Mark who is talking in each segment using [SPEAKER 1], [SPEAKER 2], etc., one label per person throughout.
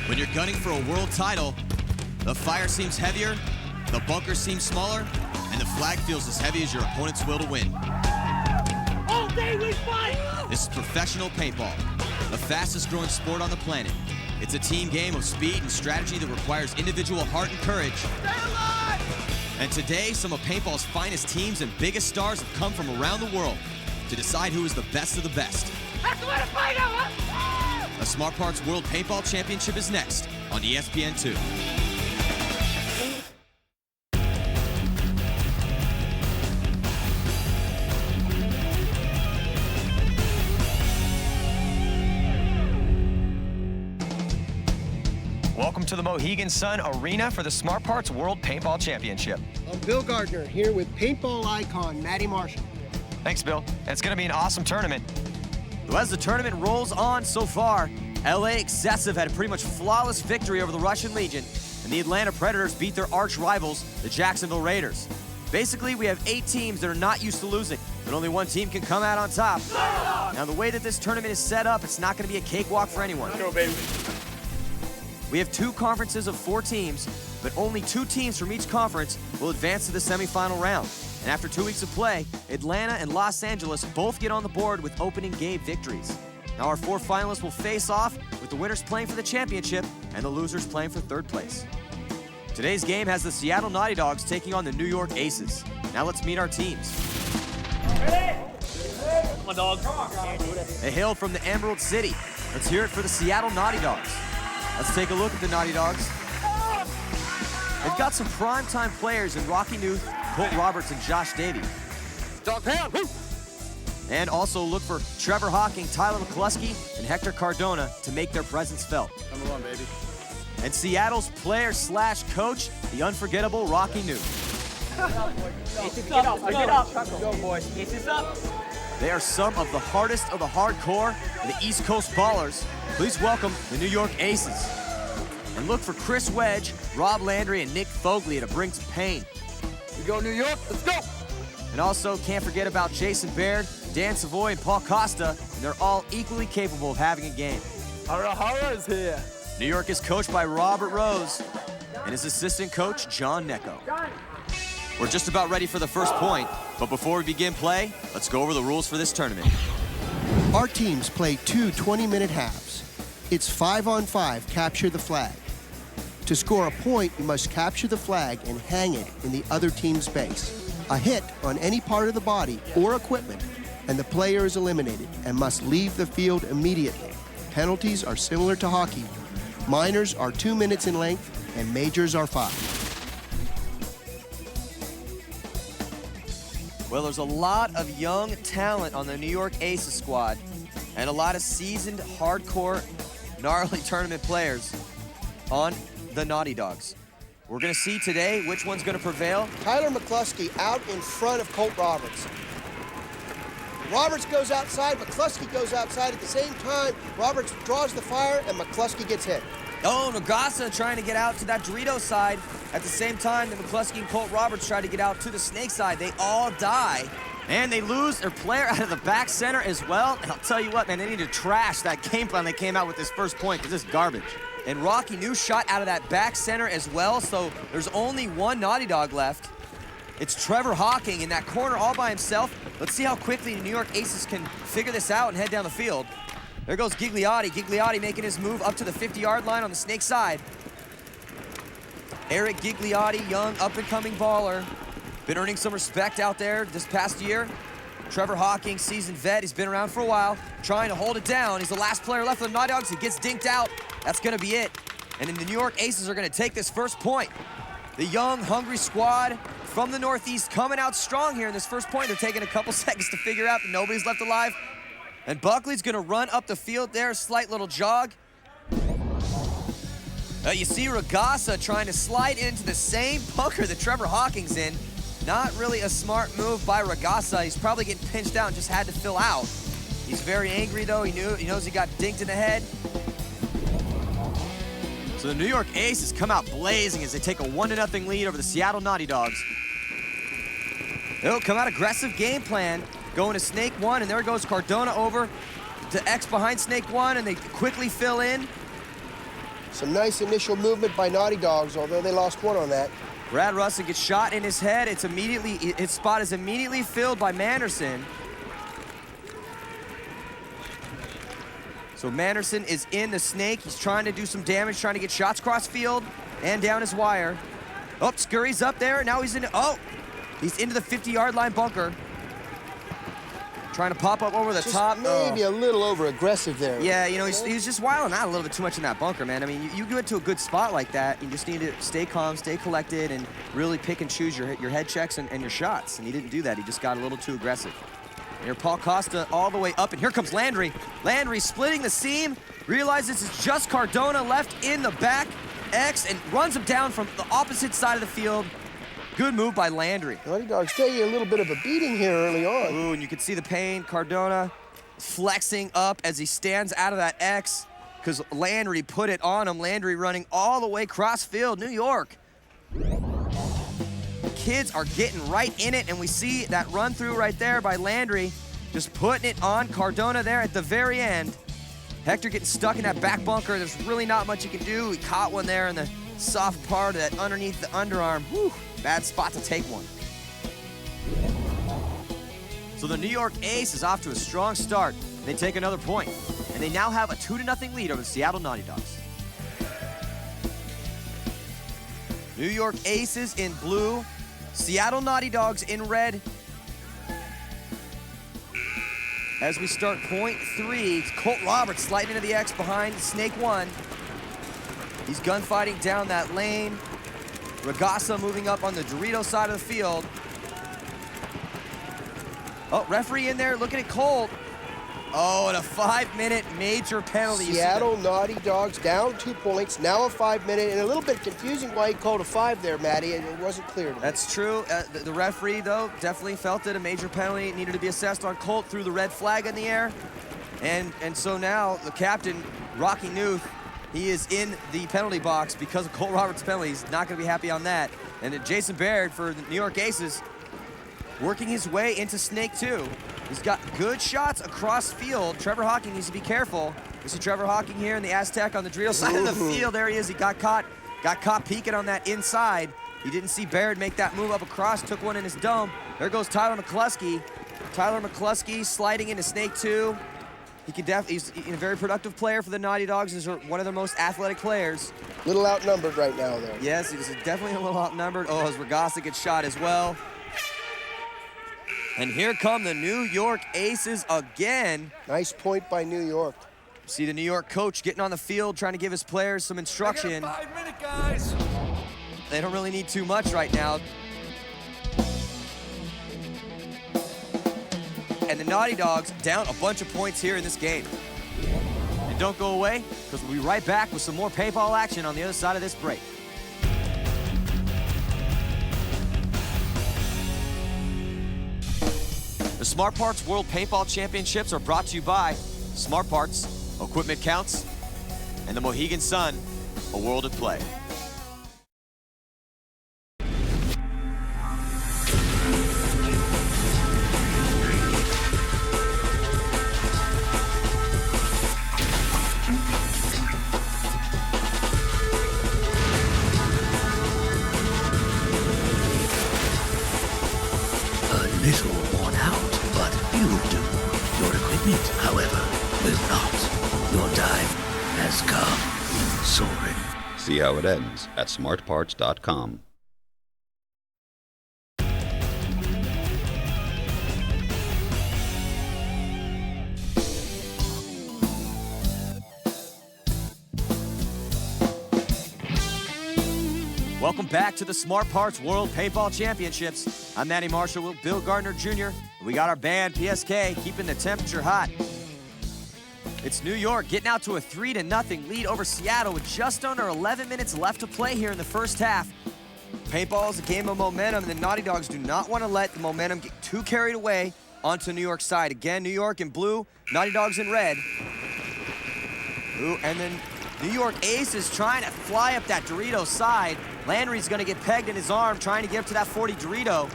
[SPEAKER 1] When you're gunning for a world title, the fire seems heavier, the bunker seems smaller, and the flag feels as heavy as your opponent's will to win.
[SPEAKER 2] All day we fight!
[SPEAKER 1] This is professional paintball, the fastest growing sport on the planet. It's a team game of speed and strategy that requires individual heart and courage.
[SPEAKER 2] Stay alive!
[SPEAKER 1] And today, some of paintball's finest teams and biggest stars have come from around the world to decide who is the best of the best.
[SPEAKER 2] That's what a fight out, huh?
[SPEAKER 1] The Smart Parts World Paintball Championship is next on ESPN2.
[SPEAKER 3] Welcome to the Mohegan Sun Arena for the Smart Parts World Paintball Championship.
[SPEAKER 4] I'm Bill Gardner here with paintball icon Matty Marshall.
[SPEAKER 3] Thanks, Bill. It's going to be an awesome tournament.
[SPEAKER 5] Well, as the tournament rolls on so far, LA Excessive had a pretty much flawless victory over the Russian Legion, and the Atlanta Predators beat their arch rivals, the Jacksonville Raiders. Basically, we have 8 teams that are not used to losing, but only one team can come out on top. Now, the way that this tournament is set up, it's not going to be a cakewalk for anyone.
[SPEAKER 2] Go, baby.
[SPEAKER 5] We have 2 conferences of 4 teams, but only 2 teams from each conference will advance to the semifinal round. And after 2 weeks of play, Atlanta and Los Angeles both get on the board with opening game victories. Now our 4 finalists will face off, with the winners playing for the championship and the losers playing for 3rd place. Today's game has the Seattle Naughty Dogs taking on the New York Aces. Now let's meet our teams.
[SPEAKER 2] Come on, dog.
[SPEAKER 5] They hail from the Emerald City. Let's hear it for the Seattle Naughty Dogs. Let's take a look at the Naughty Dogs. They've got some primetime players in Rocky Newth, Colt Roberts, and Josh Davey.
[SPEAKER 2] Dog pound.
[SPEAKER 5] And also look for Trevor Hawking, Tyler McCluskey, and Hector Cardona to make their presence felt.
[SPEAKER 2] Number 1, baby.
[SPEAKER 5] And Seattle's player/coach, the unforgettable Rocky Newth.
[SPEAKER 2] Get up. Go, boys. Get this up.
[SPEAKER 5] They are some of the hardest of the hardcore and the East Coast ballers. Please welcome the New York Aces. And look for Chris Wedge, Rob Landry, and Nicky Foglia to bring some pain.
[SPEAKER 2] We go New York. Let's go.
[SPEAKER 5] And also can't forget about Jason Baird, Dan Savole, and Paul Costa, and they're all equally capable of having a game.
[SPEAKER 2] Hurrah is here.
[SPEAKER 5] New York is coached by Robert Rose and his assistant coach, John Necco. We're just about ready for the first point, but before we begin play, let's go over the rules for this tournament.
[SPEAKER 4] Our teams play 2 20-minute halves. It's 5-on-5, capture the flag. To score a point, you must capture the flag and hang it in the other team's base. A hit on any part of the body or equipment, and the player is eliminated and must leave the field immediately. Penalties are similar to hockey. Minors are 2 minutes in length, and majors are 5.
[SPEAKER 5] Well, there's a lot of young talent on the New York Aces squad, and a lot of seasoned, hardcore, gnarly tournament players on the Naughty Dogs. We're going to see today which one's going to prevail.
[SPEAKER 4] Tyler McCluskey out in front of Colt Roberts. Roberts goes outside, McCluskey goes outside at the same time. Roberts draws the fire, and McCluskey gets hit.
[SPEAKER 5] Oh, Nagasa trying to get out to that Dorito side at the same time that McCluskey and Colt Roberts try to get out to the Snake side. They all die, and they lose their player out of the back center as well. And I'll tell you what, man, they need to trash that game plan they came out with this first point, because it's garbage. And Rocky New shot out of that back center as well, so there's only one Naughty Dog left. It's Trevor Hawking in that corner all by himself. Let's see how quickly the New York Aces can figure this out and head down the field. There goes Gigliotti. Gigliotti making his move up to the 50-yard line on the Snake side. Eric Gigliotti, young up-and-coming baller. Been earning some respect out there this past year. Trevor Hawking, seasoned vet. He's been around for a while, trying to hold it down. He's the last player left for the Naughty Dogs. He gets dinked out. That's going to be it. And then the New York Aces are going to take this first point. The young, hungry squad from the Northeast coming out strong here in this first point. They're taking a couple seconds to figure out that nobody's left alive. And Buckley's going to run up the field there, a slight little jog. You see Ragasa trying to slide into the same bunker that Trevor Hawking's in. Not really a smart move by Ragasa. He's probably getting pinched out and just had to fill out. He's very angry, though. He knows he got dinked in the head. So the New York Aces come out blazing as they take a 1-0 lead over the Seattle Naughty Dogs. They'll come out aggressive game plan, going to Snake 1, and there goes Cardona over to X behind Snake 1, and they quickly fill in.
[SPEAKER 4] Some nice initial movement by Naughty Dogs, although they lost one on that.
[SPEAKER 5] Brad Russell gets shot in his head. His spot is immediately filled by Manderson. So Manderson is in the snake. He's trying to do some damage, trying to get shots cross field and down his wire. Oh, Scurry's up there. Now he's into the 50-yard line bunker. Trying to pop up over the top.
[SPEAKER 4] Maybe a little over-aggressive there.
[SPEAKER 5] Yeah, you know, he's just wilding out a little bit too much in that bunker, man. I mean, you get to a good spot like that, you just need to stay calm, stay collected, and really pick and choose your head checks and your shots. And he didn't do that. He just got a little too aggressive. And here, Paul Costa all the way up, and here comes Landry. Landry splitting the seam, realizes it's just Cardona left in the back X, and runs him down from the opposite side of the field. Good move by Landry.
[SPEAKER 4] Naughty Dogs taking a little bit of a beating here early on.
[SPEAKER 5] Ooh, and you can see the pain. Cardona flexing up as he stands out of that X because Landry put it on him. Landry running all the way cross field, New York. Kids are getting right in it, and we see that run through right there by Landry, just putting it on Cardona there at the very end. Hector getting stuck in that back bunker. There's really not much he can do. He caught one there in the soft part of that underneath the underarm. Whew, bad spot to take one. So the New York Ace is off to a strong start. They take another point, and they now have a 2-0 lead over the Seattle Naughty Dogs. New York Aces in blue, Seattle Naughty Dogs in red. As we start point 3, Colt Roberts sliding into the X behind Snake 1. He's gunfighting down that lane. Ragasa moving up on the Dorito side of the field. Oh, referee in there looking at Colt. Oh, and a 5-minute major penalty.
[SPEAKER 4] Seattle Naughty Dogs down 2 points, now a 5-minute, and a little bit confusing why he called a 5 there, Matty. It wasn't clear to me.
[SPEAKER 5] That's true. The referee, though, definitely felt that a major penalty needed to be assessed on Colt, threw the red flag in the air. And so now the captain, Rocky Newth, he is in the penalty box because of Colt Roberts' penalty. He's not going to be happy on that. And then Jason Baird for the New York Aces, working his way into Snake 2. He's got good shots across field. Trevor Hawking needs to be careful. You see Trevor Hawking here in the Aztec on the Dorito side of the field. There he is. He got caught peeking on that inside. He didn't see Baird make that move up across, took one in his dome. There goes Tyler McCluskey. Tyler McCluskey sliding into Snake 2. He's a very productive player for the Naughty Dogs. He's one of their most athletic players.
[SPEAKER 4] Little outnumbered right now, though.
[SPEAKER 5] Yes, he's definitely a little outnumbered. Oh, as Ragasa gets shot as well. And here come the New York Aces again.
[SPEAKER 4] Nice point by New York.
[SPEAKER 5] See the New York coach getting on the field, trying to give his players some instruction.
[SPEAKER 6] 5-minute, guys.
[SPEAKER 5] They don't really need too much right now. And the Naughty Dogs down a bunch of points here in this game. And don't go away, because we'll be right back with some more paintball action on the other side of this break. The Smart Parts World Paintball Championships are brought to you by Smart Parts, Equipment Counts, and the Mohegan Sun, a world at play.
[SPEAKER 6] A little worn out, but you'll do. Your equipment, however, will not. Your time has come, Soren.
[SPEAKER 7] See how it ends at smartparts.com.
[SPEAKER 1] Welcome back to the Smart Parts World Paintball Championships. I'm Matty Marshall with Bill Gardner Jr. We got our band, PSK, keeping the temperature hot. It's New York getting out to a 3-0 lead over Seattle with just under 11 minutes left to play here in the first half. Paintball is a game of momentum, and the Naughty Dogs do not want to let the momentum get too carried away onto New York's side. Again, New York in blue, Naughty Dogs in red. Ooh, and then New York Ace is trying to fly up that Dorito side. Landry's gonna get pegged in his arm, trying to get up to that 40 Dorito.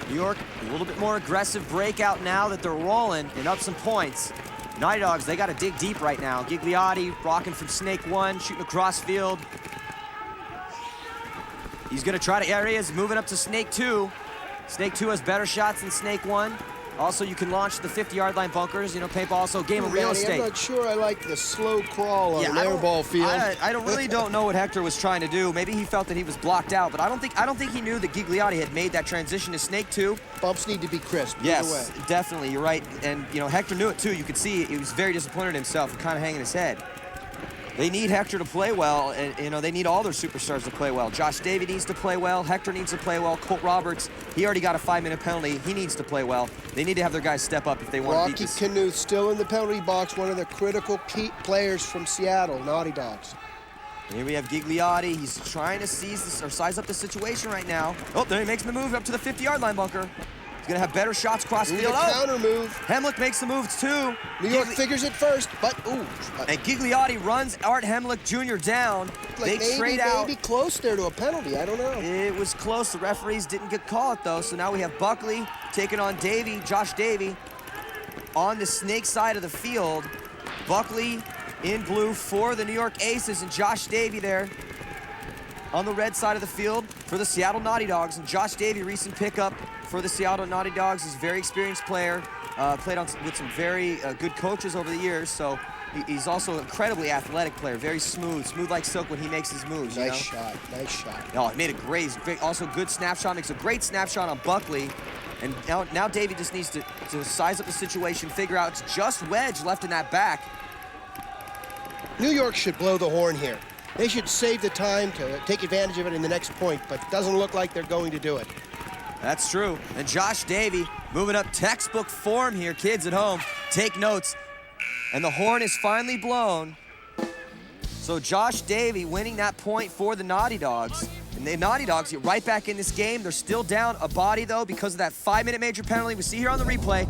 [SPEAKER 1] New York, a little bit more aggressive breakout now that they're rolling and up some points.
[SPEAKER 5] Naughty Dogs, they got to dig deep right now. Gigliotti rocking from snake 1, shooting across field. He's going to try to, there he is, moving up to snake 2. Snake 2 has better shots than snake 1. Also, you can launch the 50-yard line bunkers. You know, paintball also a game of real estate.
[SPEAKER 4] I'm not sure I like the slow crawl on an airball field.
[SPEAKER 5] I really don't know what Hector was trying to do. Maybe he felt that he was blocked out, but I don't think he knew that Gigliotti had made that transition to snake 2.
[SPEAKER 4] Bumps need to be crisp.
[SPEAKER 5] Yes, definitely. You're right. And you know, Hector knew it too. You could see he was very disappointed in himself and kind of hanging his head. They need Hector to play well, and you know, they need all their superstars to play well. Josh Davey needs to play well. Hector needs to play well. Colt Roberts, he already got a 5-minute penalty. He needs to play well. They need to have their guys step up if they want to beat this.
[SPEAKER 4] Rocky Knuth still in the penalty box, one of the critical key players from Seattle, Naughty Dogs.
[SPEAKER 5] Here we have Gigliotti. He's trying to size up the situation right now. Oh, there he makes the move up to the 50-yard line bunker. He's gonna have better shots cross field.
[SPEAKER 4] Counter move.
[SPEAKER 5] Hemlick makes the moves too.
[SPEAKER 4] New York figures it first, but ooh.
[SPEAKER 5] And Gigliotti runs Art Hemlick Jr. down.
[SPEAKER 4] Like
[SPEAKER 5] they trade out.
[SPEAKER 4] Maybe close there to a penalty. I don't know.
[SPEAKER 5] It was close. The referees didn't get caught though. So now we have Buckley taking on Davey, Josh Davey, on the snake side of the field. Buckley in blue for the New York Aces, and Josh Davey there on the red side of the field for the Seattle Naughty Dogs. And Josh Davey, recent pickup for the Seattle Naughty Dogs, is a very experienced player, played with some very good coaches over the years, so he's also an incredibly athletic player, very smooth like silk when he makes his moves.
[SPEAKER 4] Nice shot.
[SPEAKER 5] Oh, he made a great, also good snapshot, makes a great snapshot on Buckley. And now Davey just needs to size up the situation, figure out it's just Wedge left in that back.
[SPEAKER 4] New York should blow the horn here. They should save the time to take advantage of it in the next point, but it doesn't look like they're going to do it.
[SPEAKER 5] That's true. And Josh Davey moving up textbook form here. Kids at home, take notes. And the horn is finally blown. So Josh Davey winning that point for the Naughty Dogs. And the Naughty Dogs get right back in this game. They're still down a body, though, because of that 5-minute major penalty we see here on the replay.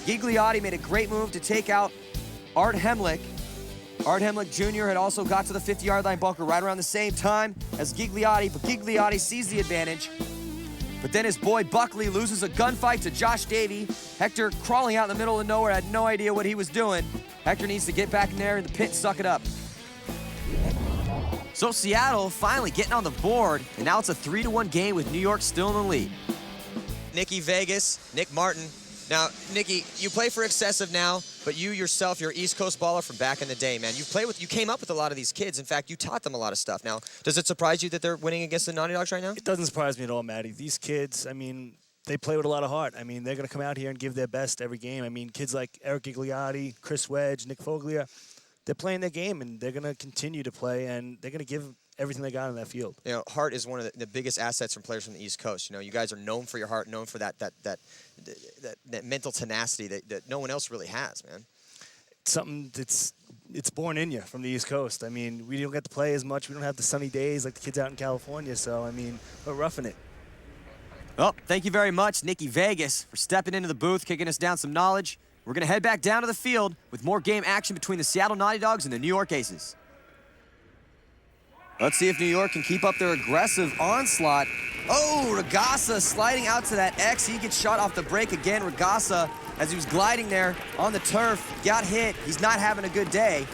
[SPEAKER 5] Gigliotti made a great move to take out Art Hemlick. Art Hemlick Jr. had also got to the 50-yard line bunker right around the same time as Gigliotti, but Gigliotti sees the advantage. But then his boy Buckley loses a gunfight to Josh Davey. Hector crawling out in the middle of nowhere, had no idea what he was doing. Hector needs to get back in there in the pit and suck it up. So Seattle finally getting on the board, and now it's a 3-1 game with New York still in the lead.
[SPEAKER 1] Nicky Vegas, Nick Martin. Now, Nicky, you play for Excessive now, but you yourself, you're an East Coast baller from back in the day, man. You came up with a lot of these kids. In fact, you taught them a lot of stuff. Now, does it surprise you that they're winning against the Naughty Dogs right now?
[SPEAKER 8] It doesn't surprise me at all, Matty. These kids, I mean, they play with a lot of heart. I mean, they're going to come out here and give their best every game. I mean, kids like Eric Gigliotti, Chris Wedge, Nicky Foglia, they're playing their game, and they're going to continue to play, and they're going to give everything they got on that field.
[SPEAKER 1] You know, heart is one of the biggest assets from players from the East Coast. You know, you guys are known for your heart, known for that mental tenacity that no one else really has, man.
[SPEAKER 8] It's something that's born in you from the East Coast. I mean, we don't get to play as much. We don't have the sunny days like the kids out in California. So, I mean, we're roughing it.
[SPEAKER 5] Well, thank you very much, Nicky Vegas, for stepping into the booth, kicking us down some knowledge. We're going to head back down to the field with more game action between the Seattle Naughty Dogs and the New York Aces. Let's see if New York can keep up their aggressive onslaught. Oh, Regassa sliding out to that X. He gets shot off the break again. Regassa, as he was gliding there on the turf, got hit. He's not having a good day.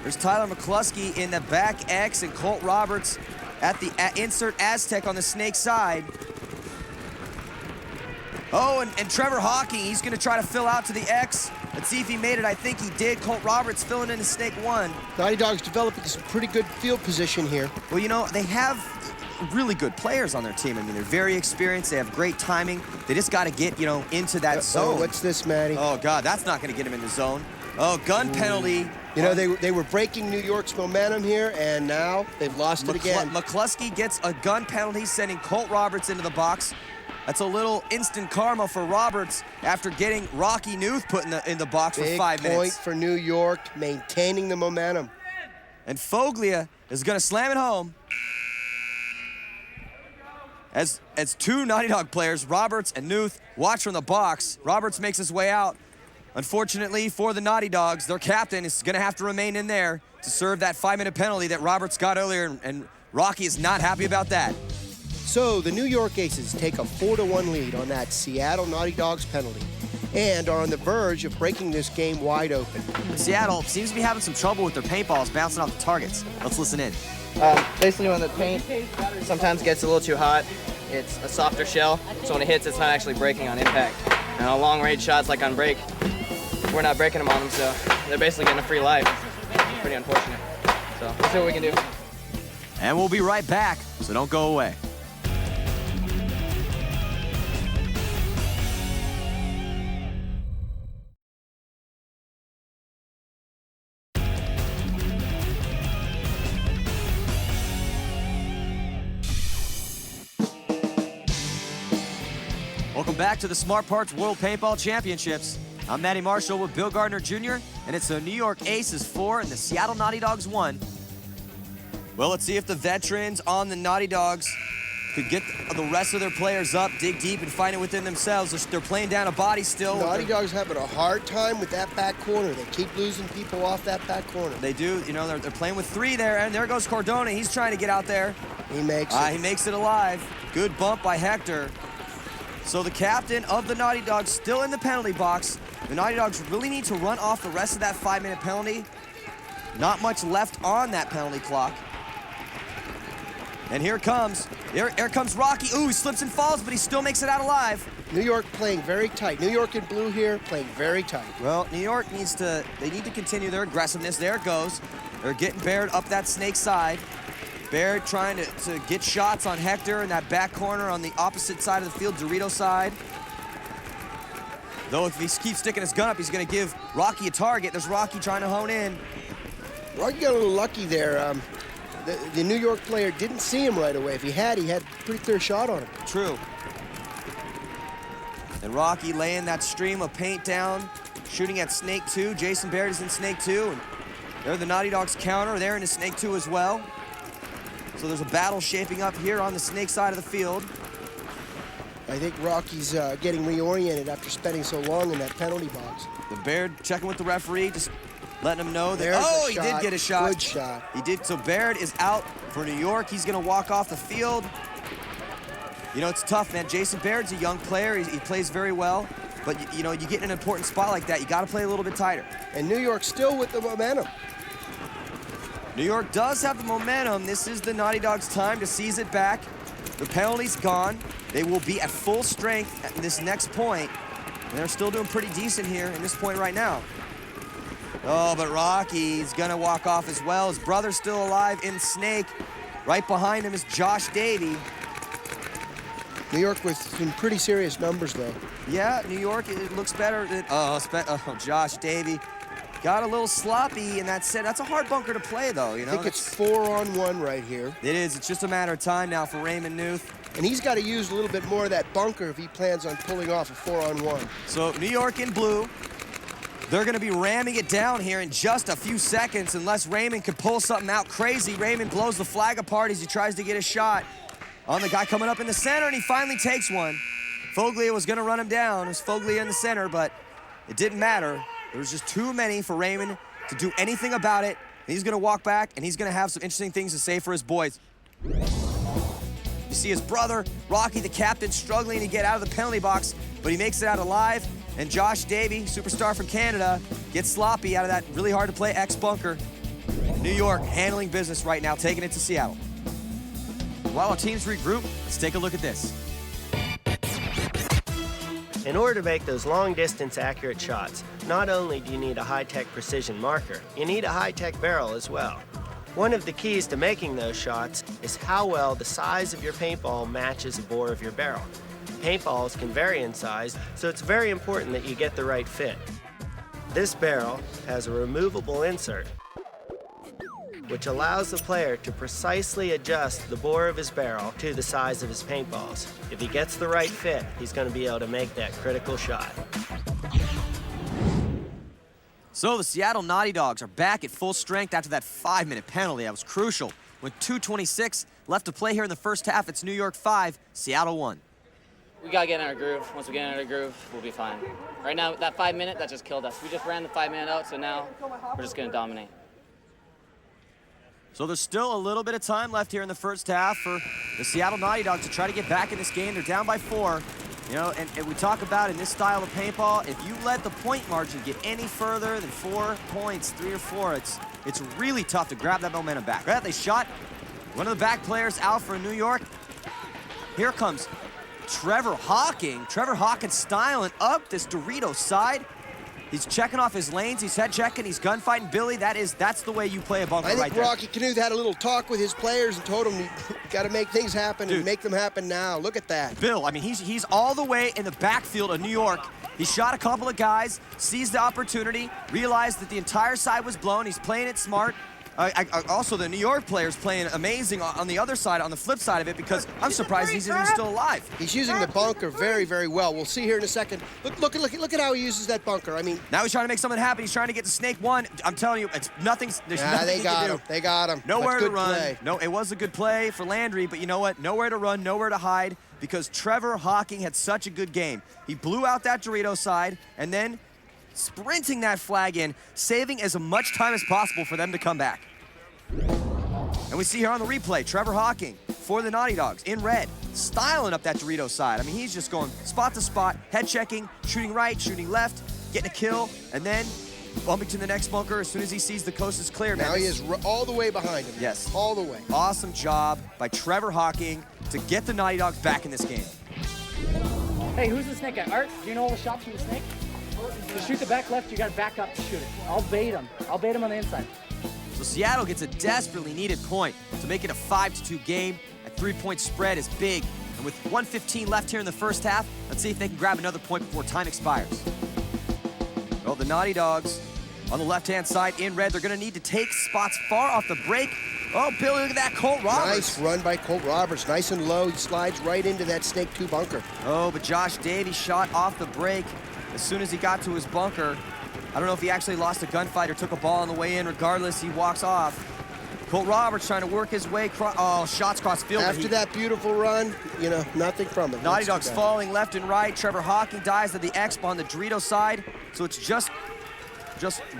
[SPEAKER 5] There's Tyler McCluskey in the back X and Colt Roberts at the insert Aztec on the snake side. Oh, and Trevor Hawking, he's going to try to fill out to the X. Let's see if he made it. I think he did. Colt Roberts filling in the snake 1.
[SPEAKER 4] Naughty Dogs developing some pretty good field position here.
[SPEAKER 5] Well, you know, they have really good players on their team. I mean, they're very experienced. They have great timing. They just got to get, you know, into that zone.
[SPEAKER 4] Oh, what's this, Matty?
[SPEAKER 5] Oh, God, that's not going to get him in the zone. Oh, gun penalty.
[SPEAKER 4] You know, they were breaking New York's momentum here, and now they've lost it again.
[SPEAKER 5] McCluskey gets a gun penalty, sending Colt Roberts into the box. That's a little instant karma for Roberts after getting Rocky Knuth put in the box for 5 minutes.
[SPEAKER 4] Big point for New York, maintaining the momentum.
[SPEAKER 5] And Foglia is going to slam it home. As two Naughty Dog players, Roberts and Knuth, watch from the box. Roberts makes his way out. Unfortunately for the Naughty Dogs, their captain is going to have to remain in there to serve that 5-minute penalty that Roberts got earlier, and Rocky is not happy about that.
[SPEAKER 4] So the New York Aces take a 4-1 lead on that Seattle Naughty Dogs penalty. and are on the verge of breaking this game wide open.
[SPEAKER 5] Seattle seems to be having some trouble with their paintballs bouncing off the targets. Let's listen in.
[SPEAKER 2] Basically, when the paint sometimes gets a little too hot, it's a softer shell, so when it hits, it's not actually breaking on impact. And on long-range shots, like on break, we're not breaking them on them, so they're basically getting a free life. Pretty unfortunate. So we'll see what we can do.
[SPEAKER 1] And we'll be right back, so don't go away. Welcome back to the Smart Parts World Paintball Championships. I'm Matty Marshall with Bill Gardner Jr., and it's the New York Aces 4 and the Seattle Naughty Dogs 1. Well, let's see if the veterans on the Naughty Dogs could get the rest of their players up, dig deep, and find it within themselves. They're playing down a body still.
[SPEAKER 4] Naughty Dogs having a hard time with that back corner. They keep losing people off that back corner.
[SPEAKER 5] They do. You know, they're playing with 3 there, and there goes Cardona. He's trying to get out there.
[SPEAKER 4] He makes it.
[SPEAKER 5] He makes it alive. Good bump by Hector. So the captain of the Naughty Dogs still in the penalty box. The Naughty Dogs really need to run off the rest of that 5-minute penalty. Not much left on that penalty clock. And here comes Rocky. Ooh, he slips and falls, but he still makes it out alive.
[SPEAKER 4] New York playing very tight. New York in blue here playing very tight.
[SPEAKER 5] Well, New York need to continue their aggressiveness. There it goes. They're getting Baird up that snake side. Baird trying to get shots on Hector in that back corner on the opposite side of the field, Dorito side. Though if he keeps sticking his gun up, he's going to give Rocky a target. There's Rocky trying to hone in.
[SPEAKER 4] Rocky got a little lucky there. The New York player didn't see him right away. If he had a pretty clear shot on him.
[SPEAKER 5] True. And Rocky laying that stream of paint down, shooting at Snake 2. Jason Baird is in Snake 2. And they're the Naughty Dogs counter. They're in Snake 2 as well. So there's a battle shaping up here on the Snake side of the field.
[SPEAKER 4] I think Rocky's getting reoriented after spending so long in that penalty box.
[SPEAKER 5] The Baird checking with the referee, just letting him know that, he did get a shot.
[SPEAKER 4] Good shot.
[SPEAKER 5] He did, so Baird is out for New York. He's gonna walk off the field. You know, it's tough, man. Jason Baird's a young player. He plays very well. But, you know, you get in an important spot like that, you gotta play a little bit tighter.
[SPEAKER 4] And New York still with the momentum.
[SPEAKER 5] New York does have the momentum. This is the Naughty Dogs' time to seize it back. The penalty's gone. They will be at full strength at this next point. And they're still doing pretty decent here in this point right now. Oh, but Rocky's gonna walk off as well. His brother's still alive in Snake. Right behind him is Josh Davey.
[SPEAKER 4] New York with some pretty serious numbers, though.
[SPEAKER 5] Yeah, New York, it looks better. Josh Davey. Got a little sloppy in that set. That's a hard bunker to play, though, you know?
[SPEAKER 4] I think it's 4-on-1 right here.
[SPEAKER 5] It is. It's just a matter of time now for Raymond Newth.
[SPEAKER 4] And he's got to use a little bit more of that bunker if he plans on pulling off a 4-on-1.
[SPEAKER 5] So New York in blue. They're going to be ramming it down here in just a few seconds unless Raymond could pull something out crazy. Raymond blows the flag apart as he tries to get a shot on the guy coming up in the center, and he finally takes one. Foglia was going to run him down. It was Foglia in the center, but it didn't matter. There was just too many for Raymond to do anything about it. And he's going to walk back, and he's going to have some interesting things to say for his boys. You see his brother, Rocky, the captain, struggling to get out of the penalty box, but he makes it out alive. And Josh Davey, superstar from Canada, gets sloppy out of that really hard-to-play X bunker. New York handling business right now, taking it to Seattle. While our teams regroup, let's take a look at this.
[SPEAKER 9] In order to make those long-distance accurate shots, not only do you need a high-tech precision marker, you need a high-tech barrel as well. One of the keys to making those shots is how well the size of your paintball matches the bore of your barrel. Paintballs can vary in size, so it's very important that you get the right fit. This barrel has a removable insert, which allows the player to precisely adjust the bore of his barrel to the size of his paintballs. If he gets the right fit, he's going to be able to make that critical shot.
[SPEAKER 5] So the Seattle Naughty Dogs are back at full strength after that 5-minute penalty. That was crucial. With 2:26 left to play here in the first half, it's New York 5, Seattle 1.
[SPEAKER 2] We gotta get in our groove. Once we get in our groove, we'll be fine. Right now, that 5-minute, that just killed us. We just ran the 5-minute out, so now we're just gonna dominate.
[SPEAKER 5] So there's still a little bit of time left here in the first half for the Seattle Naughty Dogs to try to get back in this game. They're down by 4. You know, and we talk about in this style of paintball, if you let the point margin get any further than 4 points, 3 or 4, it's really tough to grab that momentum back. Right? They shot one of the back players out for New York. Here comes Trevor Hawking. Trevor Hawking styling up this Dorito side. He's checking off his lanes. He's head checking. He's gunfighting Billy. That's the way you play a bunker right there.
[SPEAKER 4] I think Rocky Knuth had a little talk with his players and told them you got to make things happen and make them happen now. Look at that.
[SPEAKER 5] Bill, I mean, he's all the way in the backfield of New York. He shot a couple of guys, seized the opportunity, realized that the entire side was blown. He's playing it smart. Also, the New York player's playing amazing on the other side, on the flip side of it, because I'm surprised he's even still alive.
[SPEAKER 4] He's using the bunker very, very well. We'll see here in a second. Look at how he uses that bunker. I mean,
[SPEAKER 5] now he's trying to make something happen. He's trying to get to Snake 1. I'm telling you, it's nothing. There's nothing
[SPEAKER 4] they got him. They got him.
[SPEAKER 5] Nowhere to run.
[SPEAKER 4] Play.
[SPEAKER 5] No, it was a good play for Landry, but you know what? Nowhere to run, nowhere to hide, because Trevor Hawking had such a good game. He blew out that Dorito side, and then sprinting that flag in, saving as much time as possible for them to come back. And we see here on the replay, Trevor Hawking for the Naughty Dogs in red, styling up that Dorito side. I mean, he's just going spot to spot, head checking, shooting right, shooting left, getting a kill, and then bumping to the next bunker as soon as he sees the coast is clear.
[SPEAKER 4] Now he is all the way behind him.
[SPEAKER 5] Yes.
[SPEAKER 4] All the way.
[SPEAKER 5] Awesome job by Trevor Hawking to get the Naughty Dogs back in this game.
[SPEAKER 10] Hey, who's the snake guy? Art, do you know all the shots from the snake? To shoot the back left, you got to back up to shoot it. I'll bait him. I'll bait him on the inside.
[SPEAKER 5] So Seattle gets a desperately needed point to make it a 5-2 game. A 3-point spread is big. And with 1:15 left here in the first half, let's see if they can grab another point before time expires. Well, the Naughty Dogs on the left-hand side in red, they're going to need to take spots far off the break. Oh, Billy, look at that, Colt Roberts.
[SPEAKER 4] Nice run by Colt Roberts. Nice and low. He slides right into that Snake 2 bunker.
[SPEAKER 5] Oh, but Josh Davey shot off the break as soon as he got to his bunker. I don't know if he actually lost a gunfight or took a ball on the way in. Regardless, he walks off. Colt Roberts trying to work his way across. Oh, shots cross field.
[SPEAKER 4] After that beautiful run, you know, nothing from it.
[SPEAKER 5] Naughty Dogs falling left and right. Trevor Hawking dies at the Xball on the Dorito side. So it's just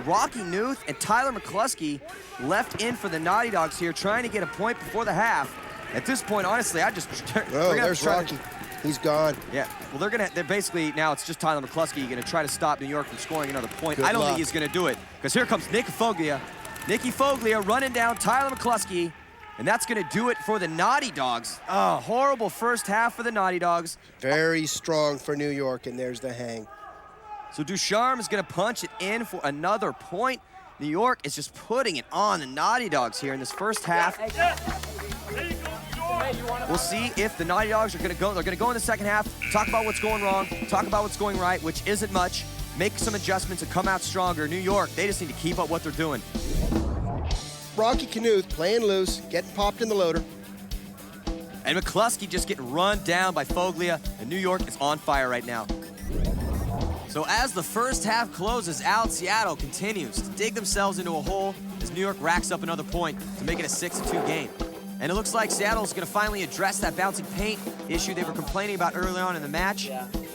[SPEAKER 5] Rocky Knuth and Tyler McCluskey left in for the Naughty Dogs here, trying to get a point before the half. At this point, honestly,
[SPEAKER 4] Oh, there's Rocky. He's gone.
[SPEAKER 5] Yeah, well, they're basically, now it's just Tyler McCluskey going to try to stop New York from scoring another point.
[SPEAKER 4] Good
[SPEAKER 5] I don't
[SPEAKER 4] luck.
[SPEAKER 5] think he's going to do it, because here comes Nicky Foglia. Nicky Foglia running down Tyler McCluskey, and that's going to do it for the Naughty Dogs. Oh, horrible first half for the Naughty Dogs.
[SPEAKER 4] Very strong for New York, and there's the hang.
[SPEAKER 5] So Ducharme is going to punch it in for another point. New York is just putting it on the Naughty Dogs here in this first half. We'll see if the Naughty Dogs are going to go. They're going to go in the second half, talk about what's going wrong, talk about what's going right, which isn't much, make some adjustments and come out stronger. New York, they just need to keep up what they're doing.
[SPEAKER 4] Rocky Knuth playing loose, getting popped in the loader.
[SPEAKER 5] And McCluskey just getting run down by Foglia, and New York is on fire right now. So as the first half closes out, Seattle continues to dig themselves into a hole as New York racks up another point to make it a 6-2 game. And it looks like Seattle's going to finally address that bouncing paint issue they were complaining about early on in the match.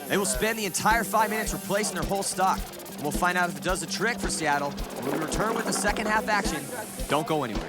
[SPEAKER 5] They will spend the entire 5 minutes replacing their whole stock. And we'll find out if it does the trick for Seattle. And when we return with the second half action, don't go anywhere.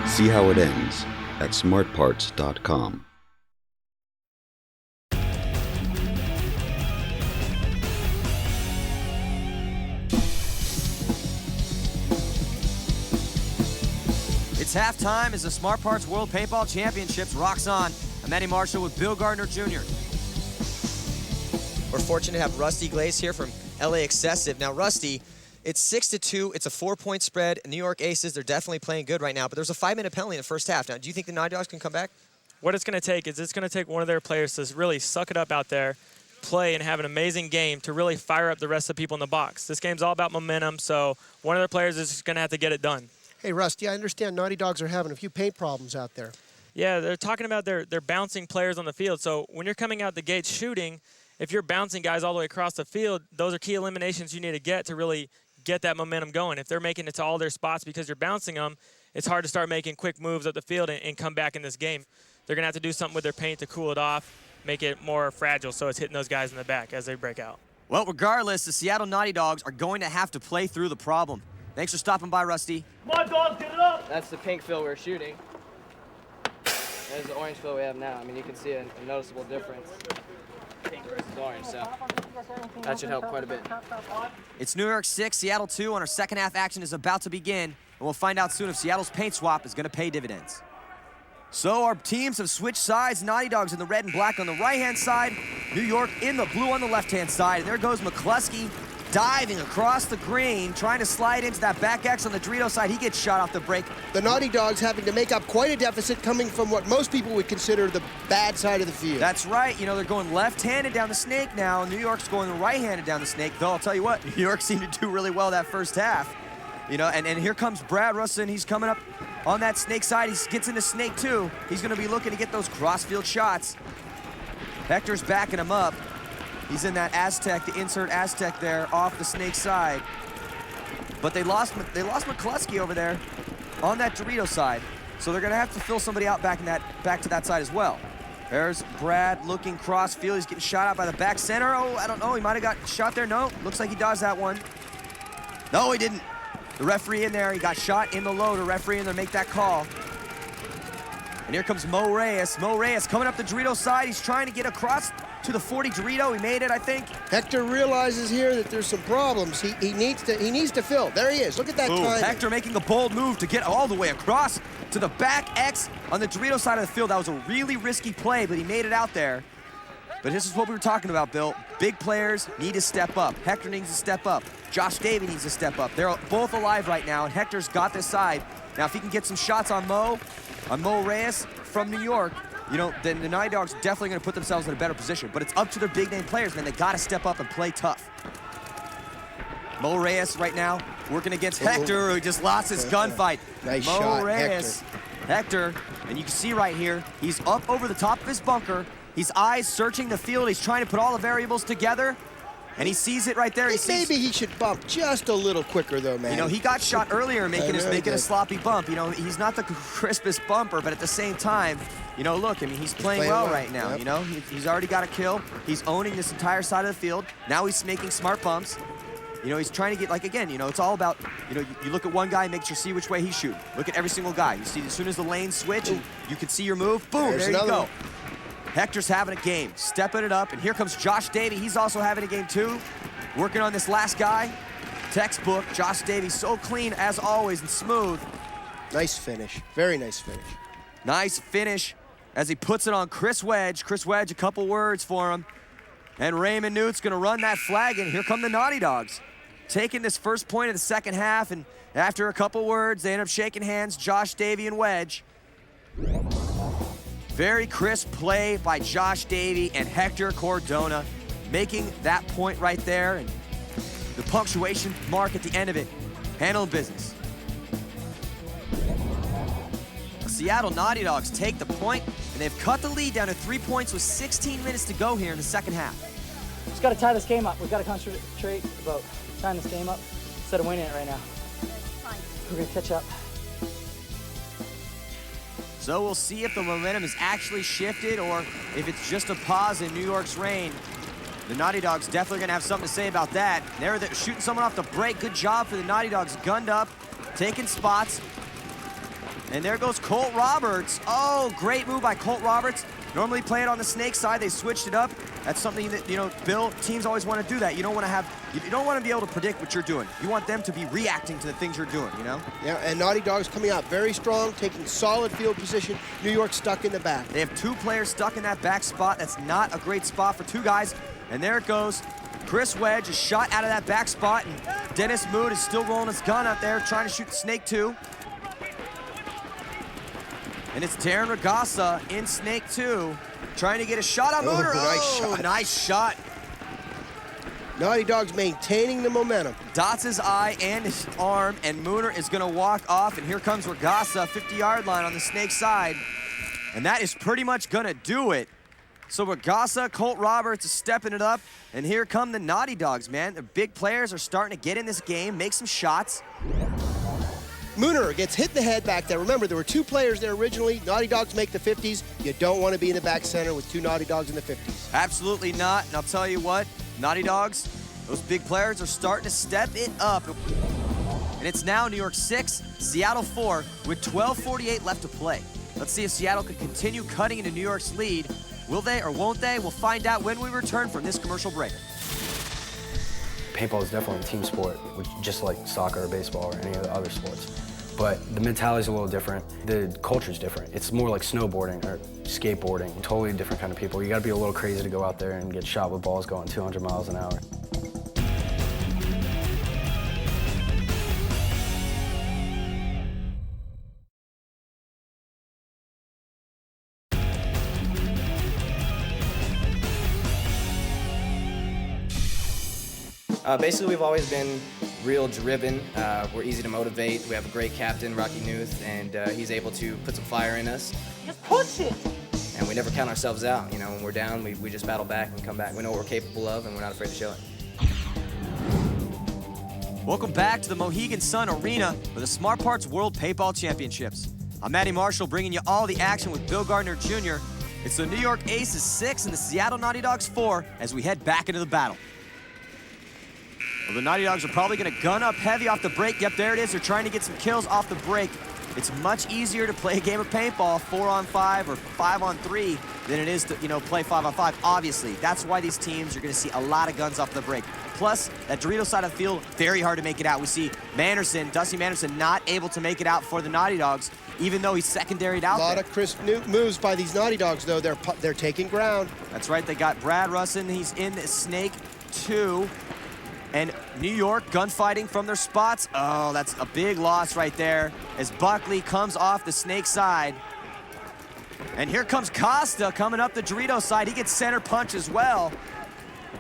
[SPEAKER 7] See how it ends at smartparts.com.
[SPEAKER 5] It's halftime as the Smart Parts World Paintball Championships rocks on. I'm Manny Marshall with Bill Gardner Jr. We're fortunate to have Rusty Glaze here from LA Excessive. Now, Rusty, it's 6-2. It's a 4-point spread. New York Aces, they're definitely playing good right now, but there's a 5-minute penalty in the first half. Now, do you think the Naughty Dogs can come back?
[SPEAKER 11] What it's going to take is it's going to take one of their players to really suck it up out there, play, and have an amazing game to really fire up the rest of the people in the box. This game's all about momentum, so one of their players is just going to have to get it done.
[SPEAKER 4] Hey, Rusty, I understand Naughty Dogs are having a few paint problems out there.
[SPEAKER 11] Yeah, they're talking about their bouncing players on the field. So when you're coming out the gate shooting, if you're bouncing guys all the way across the field, those are key eliminations you need to get to really get that momentum going. If they're making it to all their spots because you're bouncing them, it's hard to start making quick moves up the field and come back in this game. They're going to have to do something with their paint to cool it off, make it more fragile so it's hitting those guys in the back as they break out.
[SPEAKER 5] Well, regardless, the Seattle Naughty Dogs are going to have to play through the problem. Thanks for stopping by, Rusty.
[SPEAKER 2] Come on, dogs, get it up! That's the pink fill we're shooting. There's the orange fill we have now. I mean, you can see a noticeable difference. Pink versus orange, so that should help quite a bit.
[SPEAKER 5] It's New York 6, Seattle 2, and our second half action is about to begin, and we'll find out soon if Seattle's paint swap is going to pay dividends. So our teams have switched sides. Naughty Dogs in the red and black on the right-hand side, New York in the blue on the left-hand side, and there goes McCluskey diving across the green, trying to slide into that back X on the Dorito side. He gets shot off the break.
[SPEAKER 4] The Naughty Dogs having to make up quite a deficit coming from what most people would consider the bad side of the field.
[SPEAKER 5] That's right. You know, they're going left-handed down the snake now. New York's going right-handed down the snake, though I'll tell you what, New York seemed to do really well that first half. You know, and here comes Brad Russin. He's coming up on that snake side. He gets into snake two. He's going to be looking to get those cross-field shots. Hector's backing him up. He's in that Aztec, the insert Aztec there off the snake side. But they lost McCluskey over there on that Dorito side. So they're gonna have to fill somebody out back to that side as well. There's Brad looking cross field. He's getting shot out by the back center. Oh, I don't know, he might have got shot there. No, looks like he dodged that one. No, he didn't. The referee in there, he got shot in the low. The referee in there make that call. And here comes Mo Reyes. Mo Reyes coming up the Dorito side. He's trying to get across to the 40 Dorito. He made it, I think.
[SPEAKER 4] Hector realizes here that there's some problems. He needs to fill. There he is. Look at that time.
[SPEAKER 5] Hector making a bold move to get all the way across to the back X on the Dorito side of the field. That was a really risky play, but he made it out there. But this is what we were talking about, Bill. Big players need to step up. Hector needs to step up. Josh Davey needs to step up. They're both alive right now, and Hector's got this side. Now, if he can get some shots on Mo Reyes from New York, you know, then the Naughty Dogs are definitely going to put themselves in a better position. But it's up to their big-name players, man. They got to step up and play tough. Mo Reyes right now working against Hector, who just lost his gunfight.
[SPEAKER 4] Nice
[SPEAKER 5] Mo
[SPEAKER 4] shot,
[SPEAKER 5] Reyes, Hector, and you can see right here, he's up over the top of his bunker. His eyes searching the field. He's trying to put all the variables together, and he sees it right there.
[SPEAKER 4] Maybe he should bump just a little quicker, though, man.
[SPEAKER 5] You know, he got shot earlier making a sloppy bump. You know, he's not the crispest bumper, but at the same time, you know, look, I mean, he's playing well right now. Yep. You know, he's already got a kill. He's owning this entire side of the field. Now he's making smart bumps. You know, he's trying to get, like, again, you know, it's all about, you know, you look at one guy and make sure see which way he's shooting. Look at every single guy. You see, as soon as the lanes switch, and you can see your move, boom, there you go. Hector's having a game, stepping it up, and here comes Josh Davey. He's also having a game too, working on this last guy. Textbook, Josh Davey, so clean as always and smooth.
[SPEAKER 4] Nice finish, very nice finish.
[SPEAKER 5] Nice finish as he puts it on Chris Wedge. Chris Wedge, a couple words for him. And Raymond Newt's gonna run that flag, and here come the Naughty Dogs. Taking this first point of the second half, and after a couple words, they end up shaking hands, Josh Davey and Wedge. Very crisp play by Josh Davey and Hector Cordona, making that point right there, and the punctuation mark at the end of it, handling business. The Seattle Naughty Dogs take the point, and they've cut the lead down to 3 points with 16 minutes to go here in the second half.
[SPEAKER 10] Just got to tie this game up. We've got to concentrate about tying this game up instead of winning it right now. We're going to catch up.
[SPEAKER 5] So we'll see if the momentum is actually shifted or if it's just a pause in New York's reign. The Naughty Dogs definitely gonna have something to say about that. They're shooting someone off the break. Good job for the Naughty Dogs, gunned up, taking spots. And there goes Colt Roberts. Oh, great move by Colt Roberts. Normally play it on the snake side, they switched it up. That's something that, you know, Bill, teams always want to do that. You don't want to be able to predict what you're doing. You want them to be reacting to the things you're doing, you know?
[SPEAKER 4] Yeah, and Naughty Dogs coming out very strong, taking solid field position. New York stuck in the back.
[SPEAKER 5] They have two players stuck in that back spot. That's not a great spot for two guys. And there it goes. Chris Wedge is shot out of that back spot, and Dennis Mood is still rolling his gun out there, trying to shoot the snake two. And it's Darren Regassa in snake two, trying to get a shot on Mooder.
[SPEAKER 4] Nice shot.
[SPEAKER 5] Nice shot.
[SPEAKER 4] Naughty Dog's maintaining the momentum.
[SPEAKER 5] Dots his eye and his arm, and Mooner is gonna walk off, and here comes Regassa, 50-yard line on the Snake side. And that is pretty much gonna do it. So Regassa, Colt Roberts is stepping it up, and here come the Naughty Dogs, man. The big players are starting to get in this game, make some shots.
[SPEAKER 4] Mooner gets hit in the head back there. Remember, there were 2 players there originally. Naughty Dogs make the 50s. You don't want to be in the back center with 2 Naughty Dogs in the 50s.
[SPEAKER 5] Absolutely not, and I'll tell you what, Naughty Dogs, those big players are starting to step it up. And it's now New York 6, Seattle 4, with 12:48 left to play. Let's see if Seattle can continue cutting into New York's lead. Will they or won't they? We'll find out when we return from this commercial break.
[SPEAKER 12] Paintball is definitely a team sport, just like soccer or baseball or any of the other sports. But the mentality is a little different. The culture is different. It's more like snowboarding or skateboarding. Totally different kind of people. You got to be a little crazy to go out there and get shot with balls going 200 miles an hour.
[SPEAKER 2] Basically, we've always been real driven. We're easy to motivate. We have a great captain, Rocky Newth, and he's able to put some fire in us.
[SPEAKER 10] Just push it.
[SPEAKER 2] And we never count ourselves out. You know, when we're down, we just battle back and come back. We know what we're capable of, and we're not afraid to show it.
[SPEAKER 5] Welcome back to the Mohegan Sun Arena for the Smart Parts World Paintball Championships. I'm Matty Marshall bringing you all the action with Bill Gardner Jr. It's the New York Aces 6 and the Seattle Naughty Dogs 4 as we head back into the battle. Well, the Naughty Dogs are probably going to gun up heavy off the break. Yep, there it is. They're trying to get some kills off the break. It's much easier to play a game of paintball 4-on-5 or 5-on-3 than it is to, play 5-on-5, obviously. That's why these teams, you're going to see a lot of guns off the break. Plus, that Dorito side of the field, very hard to make it out. We see Dusty Manderson, not able to make it out for the Naughty Dogs, even though he's secondaried out there.
[SPEAKER 4] A lot of crisp moves by these Naughty Dogs, though. They're taking ground.
[SPEAKER 5] That's right. They got Brad Russin. He's in Snake 2. And New York gunfighting from their spots. Oh, that's a big loss right there as Buckley comes off the Snake side. And here comes Costa coming up the Dorito side. He gets center punch as well.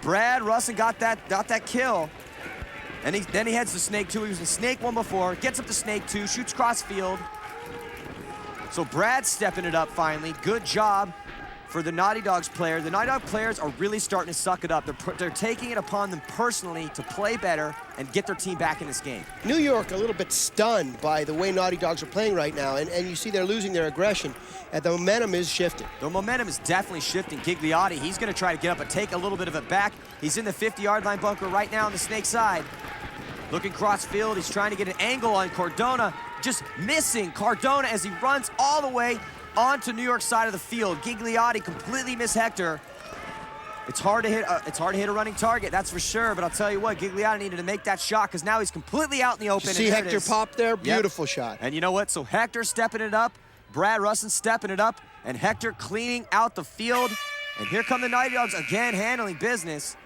[SPEAKER 5] Brad Russin got that kill. And then he heads to Snake 2. He was in Snake 1 before, gets up to Snake 2, shoots cross field. So Brad's stepping it up finally. Good job for the Naughty Dogs player. The Naughty Dog players are really starting to suck it up. They're taking it upon them personally to play better and get their team back in this game.
[SPEAKER 4] New York a little bit stunned by the way Naughty Dogs are playing right now, and you see they're losing their aggression, and the momentum is shifting.
[SPEAKER 5] The momentum is definitely shifting. Gigliotti, he's gonna try to get up and take a little bit of it back. He's in the 50-yard line bunker right now on the Snake side. Looking cross field, he's trying to get an angle on Cardona, just missing Cardona as he runs all the way onto New York side of the field. Gigliotti completely missed Hector. It's hard to hit a running target, that's for sure, but I'll tell you what, Gigliotti needed to make that shot because now he's completely out in the open.
[SPEAKER 4] You see Hector pop there? Beautiful shot.
[SPEAKER 5] And you know what? So Hector stepping it up, Brad Russin stepping it up, and Hector cleaning out the field. And here come the Naughty Dogs again handling business.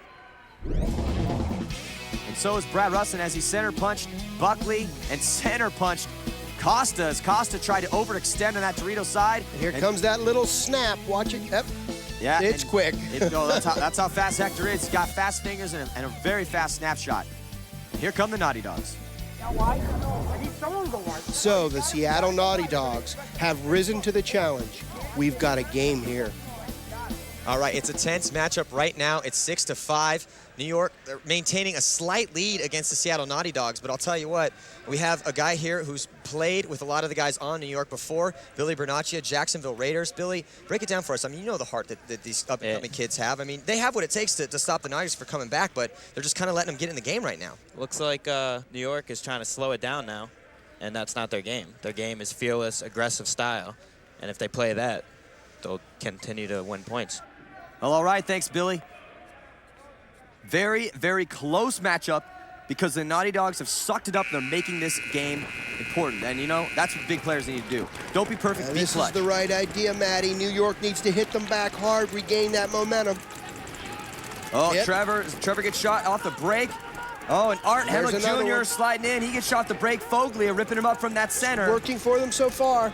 [SPEAKER 5] And so is Brad Russin as he center punched Buckley and center punched Costa as Costa tried to overextend on that Dorito side.
[SPEAKER 4] And here comes that little snap. Watch it. Yep.
[SPEAKER 5] Yeah,
[SPEAKER 4] it's quick.
[SPEAKER 5] That's how fast Hector is. He's got fast fingers and a very fast snapshot. Here come the Naughty Dogs.
[SPEAKER 4] So the Seattle Naughty Dogs have risen to the challenge. We've got a game here.
[SPEAKER 1] All right, it's a tense matchup right now. It's 6-5. New York, they're maintaining a slight lead against the Seattle Naughty Dogs, but I'll tell you what, we have a guy here who's played with a lot of the guys on New York before, Billy Bernaccia, Jacksonville Raiders. Billy, break it down for us. I mean, you know the heart that these up-and-coming kids have. I mean, they have what it takes to stop the Naughty Dogs from coming back, but they're just kind of letting them get in the game right now.
[SPEAKER 13] Looks like New York is trying to slow it down now, and that's not their game. Their game is fearless, aggressive style, and if they play that, they'll continue to win points.
[SPEAKER 5] Well, all right, thanks, Billy. Very, very close matchup because the Naughty Dogs have sucked it up. They're making this game important. And, you know, that's what big players need to do. Don't be perfect, be
[SPEAKER 4] this
[SPEAKER 5] clutch.
[SPEAKER 4] Is the right idea, Matty. New York needs to hit them back hard, regain that momentum.
[SPEAKER 5] Oh, yep. Trevor gets shot off the break. Oh, and Art Hemlick Jr. sliding in. He gets shot off the break. Foglia ripping him up from that center.
[SPEAKER 4] It's working for them so far.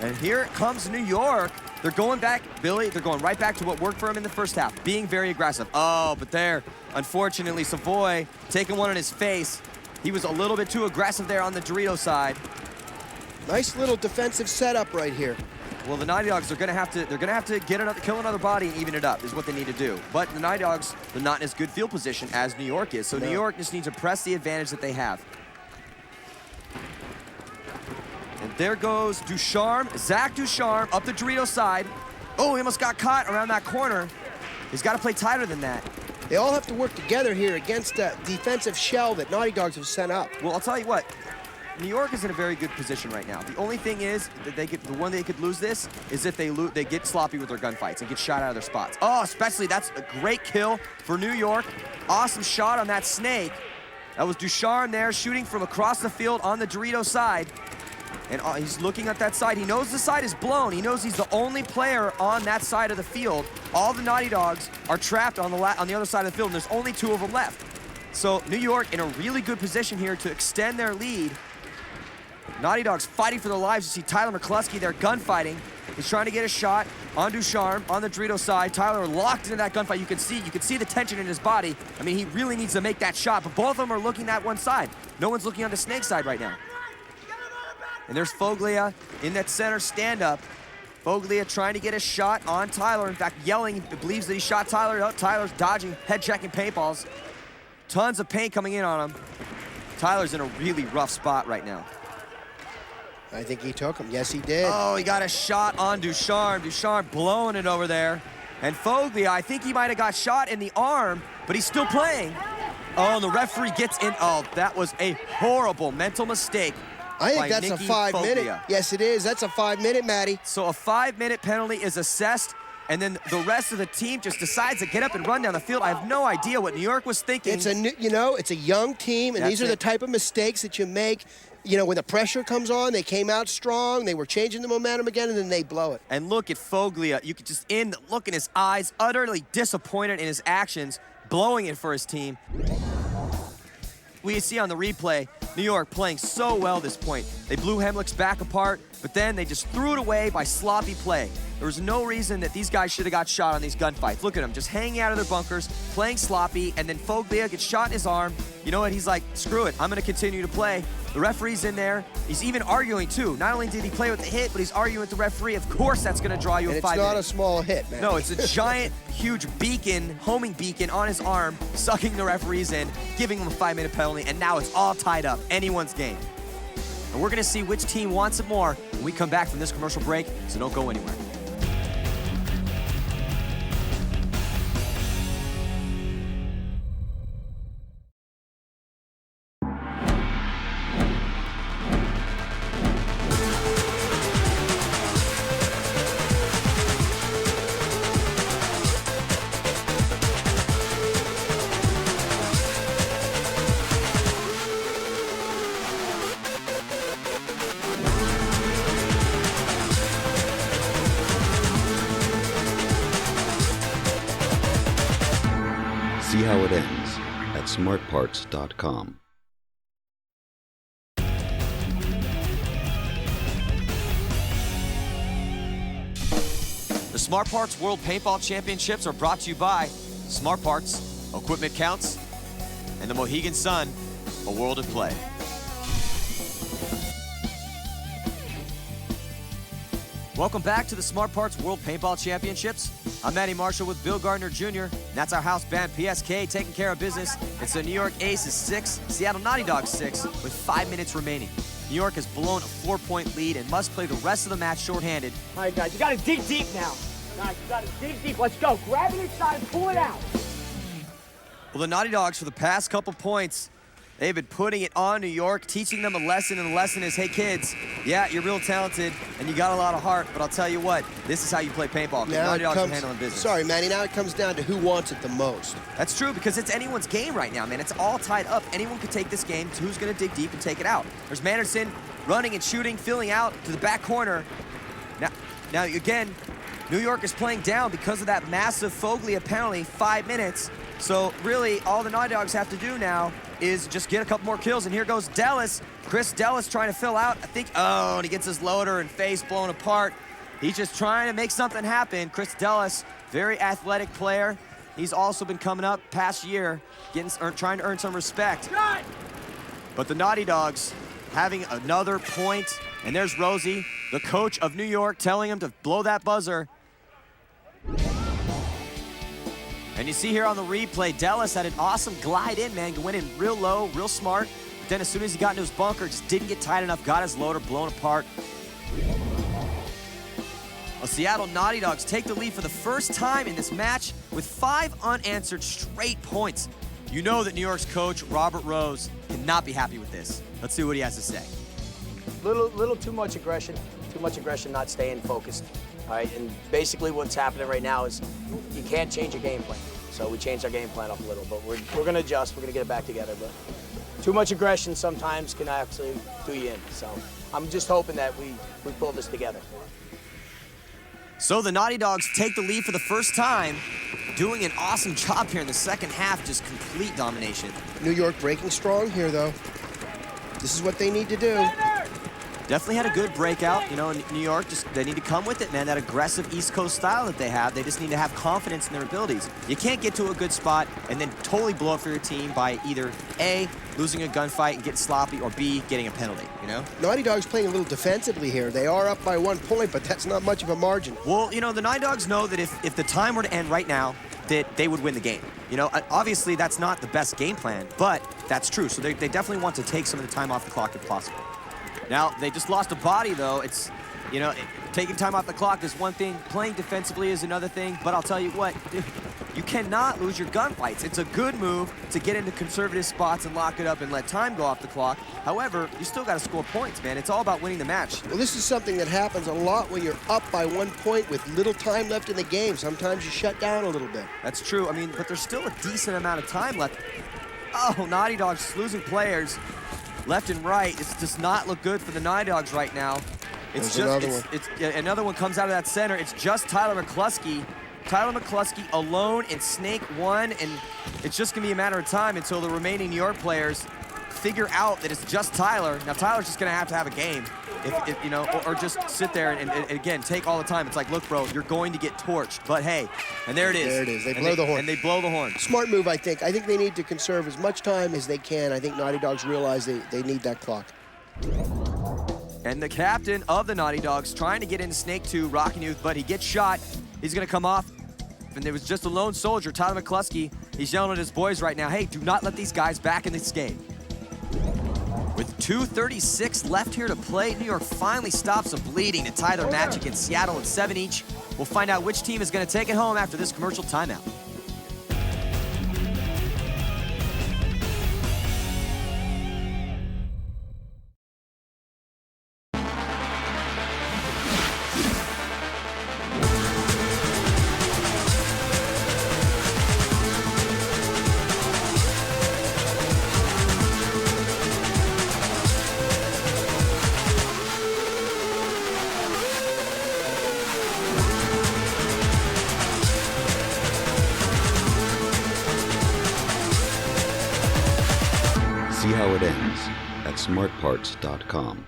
[SPEAKER 5] And here comes New York. They're going back, Billy, they're going right back to what worked for him in the first half, being very aggressive. Oh, but there, unfortunately, Savole taking one on his face. He was a little bit too aggressive there on the Dorito side.
[SPEAKER 4] Nice little defensive setup right here.
[SPEAKER 5] Well, the Naughty Dogs are gonna have to kill another body and even it up is what they need to do. But the Naughty Dogs, they're not in as good field position as New York is. So New York just needs to press the advantage that they have. And there goes Ducharme, Zach Ducharme up the Dorito side. Oh, he almost got caught around that corner. He's got to play tighter than that.
[SPEAKER 4] They all have to work together here against the defensive shell that Naughty Dogs have sent up.
[SPEAKER 5] Well, I'll tell you what, New York is in a very good position right now. The only thing is that the one they could lose this is if they get sloppy with their gunfights and get shot out of their spots. Oh, especially that's a great kill for New York. Awesome shot on that snake. That was Ducharme there shooting from across the field on the Dorito side. And he's looking at that side. He knows the side is blown. He knows he's the only player on that side of the field. All the Naughty Dogs are trapped on the other side of the field, and there's only 2 of them left. So New York in a really good position here to extend their lead. Naughty Dogs fighting for their lives. You see Tyler McCluskey there gunfighting. He's trying to get a shot on Ducharme on the Dorito side. Tyler locked into that gunfight. You can see the tension in his body. I mean, he really needs to make that shot, but both of them are looking that one side. No one's looking on the snake side right now. And there's Foglia in that center stand-up. Foglia trying to get a shot on Tyler. In fact, yelling, he believes that he shot Tyler. Oh, Tyler's dodging, head-checking paintballs. Tons of paint coming in on him. Tyler's in a really rough spot right now.
[SPEAKER 4] I think he took him. Yes, he did.
[SPEAKER 5] Oh, he got a shot on Ducharme. Ducharme blowing it over there. And Foglia, I think he might have got shot in the arm, but he's still playing. Oh, and the referee gets in. Oh, that was a horrible mental mistake.
[SPEAKER 4] I think that's Nicky a 5-minute. Yes, it is. That's a 5-minute, Matty.
[SPEAKER 5] So a 5-minute penalty is assessed, and then the rest of the team just decides to get up and run down the field. I have no idea what New York was thinking.
[SPEAKER 4] It's it's a young team, and these are the type of mistakes that you make. You know, when the pressure comes on, they came out strong, they were changing the momentum again, and then they blow it.
[SPEAKER 5] And look at Foglia. You could just look in his eyes, utterly disappointed in his actions, blowing it for his team. We see on the replay, New York playing so well this point. They blew Hemlick's back apart, but then they just threw it away by sloppy play. There was no reason that these guys should have got shot on these gunfights. Look at them, just hanging out of their bunkers, playing sloppy, and then Foglia gets shot in his arm. You know what? He's like, screw it, I'm going to continue to play. The referee's in there. He's even arguing, too. Not only did he play with the hit, but he's arguing with the referee. Of course that's going to draw you a 5 minutes.
[SPEAKER 4] It's not a small hit, man.
[SPEAKER 5] No, it's a giant, huge beacon, homing beacon on his arm, sucking the referees in, giving him a 5-minute penalty, and now it's all tied up. Anyone's game. And we're going to see which team wants it more when we come back from this commercial break, so don't go anywhere.
[SPEAKER 7] See how it ends at smartparts.com.
[SPEAKER 5] The Smart Parts World Paintball Championships are brought to you by Smart Parts, Equipment Counts, and the Mohegan Sun, a world of play. Welcome back to the Smart Parts World Paintball Championships. I'm Matty Marshall with Bill Gardner Jr. And that's our house band, PSK, taking care of business. It's the New York Aces 6, Seattle Naughty Dogs 6, with 5 minutes remaining. New York has blown a 4-point lead and must play the rest of the match shorthanded.
[SPEAKER 10] All right, guys, you got to dig deep now. Guys, you got to dig deep. Let's go. Grab it inside and pull it out.
[SPEAKER 5] Well, the Naughty Dogs, for the past couple points, they've been putting it on New York, teaching them a lesson, and the lesson is, hey, kids, yeah, you're real talented, and you got a lot of heart, but I'll tell you what, this is how you play paintball. Naughty Dogs are handling business.
[SPEAKER 4] Sorry, Manny, now it comes down to who wants it the most.
[SPEAKER 5] That's true, because it's anyone's game right now, man. It's all tied up. Anyone could take this game to who's going to dig deep and take it out. There's Manderson running and shooting, filling out to the back corner. Now again, New York is playing down because of that massive Foglia penalty, 5 minutes. So really, all the Naughty Dogs have to do now is just get a couple more kills. And here goes Dellas. Chris Dellas trying to fill out. I think, oh, and he gets his loader and face blown apart. He's just trying to make something happen. Chris Dellas, very athletic player. He's also been coming up past year, trying to earn some respect. But the Naughty Dogs having another point, and there's Rosie, the coach of New York, telling him to blow that buzzer. And you see here on the replay, Dellas had an awesome glide in, man. Went in real low, real smart. But then as soon as he got into his bunker, just didn't get tight enough, got his loader blown apart. Well, Seattle Naughty Dogs take the lead for the first time in this match with 5 unanswered straight points. You know that New York's coach, Robert Rose, cannot be happy with this. Let's see what he has to say.
[SPEAKER 14] Little too much aggression, not staying focused. All right, and basically what's happening right now is you can't change your game plan. So we changed our game plan up a little, but we're going to adjust. We're going to get it back together. But too much aggression sometimes can actually do you in. So I'm just hoping that we pull this together.
[SPEAKER 5] So the Naughty Dogs take the lead for the first time, doing an awesome job here in the second half, just complete domination.
[SPEAKER 4] New York breaking strong here, though. This is what they need to do.
[SPEAKER 5] Definitely had a good breakout. You know, in New York, they need to come with it, man. That aggressive East Coast style that they have, they just need to have confidence in their abilities. You can't get to a good spot and then totally blow up for your team by either A, losing a gunfight and getting sloppy, or B, getting a penalty, you know?
[SPEAKER 4] Naughty Dogs playing a little defensively here. They are up by 1 point, but that's not much of a margin.
[SPEAKER 5] Well, you know, the Naughty Dogs know that if the time were to end right now, that they would win the game. You know, obviously that's not the best game plan, but that's true. So they definitely want to take some of the time off the clock if possible. Now, they just lost a body, though. It's, you know, taking time off the clock is one thing. Playing defensively is another thing. But I'll tell you what, you cannot lose your gunfights. It's a good move to get into conservative spots and lock it up and let time go off the clock. However, you still got to score points, man. It's all about winning the match.
[SPEAKER 4] Well, this is something that happens a lot when you're up by 1 point with little time left in the game. Sometimes you shut down a little bit.
[SPEAKER 5] That's true. I mean, but there's still a decent amount of time left. Oh, Naughty Dogs just losing players left and right. It does not look good for the Naughty Dogs right now. It's another one comes out of that center. It's just Tyler McCluskey. Tyler McCluskey alone in Snake 1, and it's just gonna be a matter of time until the remaining New York players figure out that it's just Tyler. Now Tyler's just gonna have a game, if you know, or just sit there and again take all the time. It's like, look, bro, you're going to get torched, but hey, and there it is.
[SPEAKER 4] There it is. They blow the horn.
[SPEAKER 5] And they blow the horn.
[SPEAKER 4] Smart move, I think. I think they need to conserve as much time as they can. I think Naughty Dogs realize they need that clock.
[SPEAKER 5] And the captain of the Naughty Dogs trying to get into Snake 2, Rockin' Youth, but he gets shot. He's gonna come off, and there was just a lone soldier, Tyler McCluskey. He's yelling at his boys right now, hey, do not let these guys back in this game. With 2:36 left here to play, New York finally stops the bleeding to tie their match against Seattle at 7 each. We'll find out which team is gonna take it home after this commercial timeout.
[SPEAKER 7] See how it ends at smartparts.com.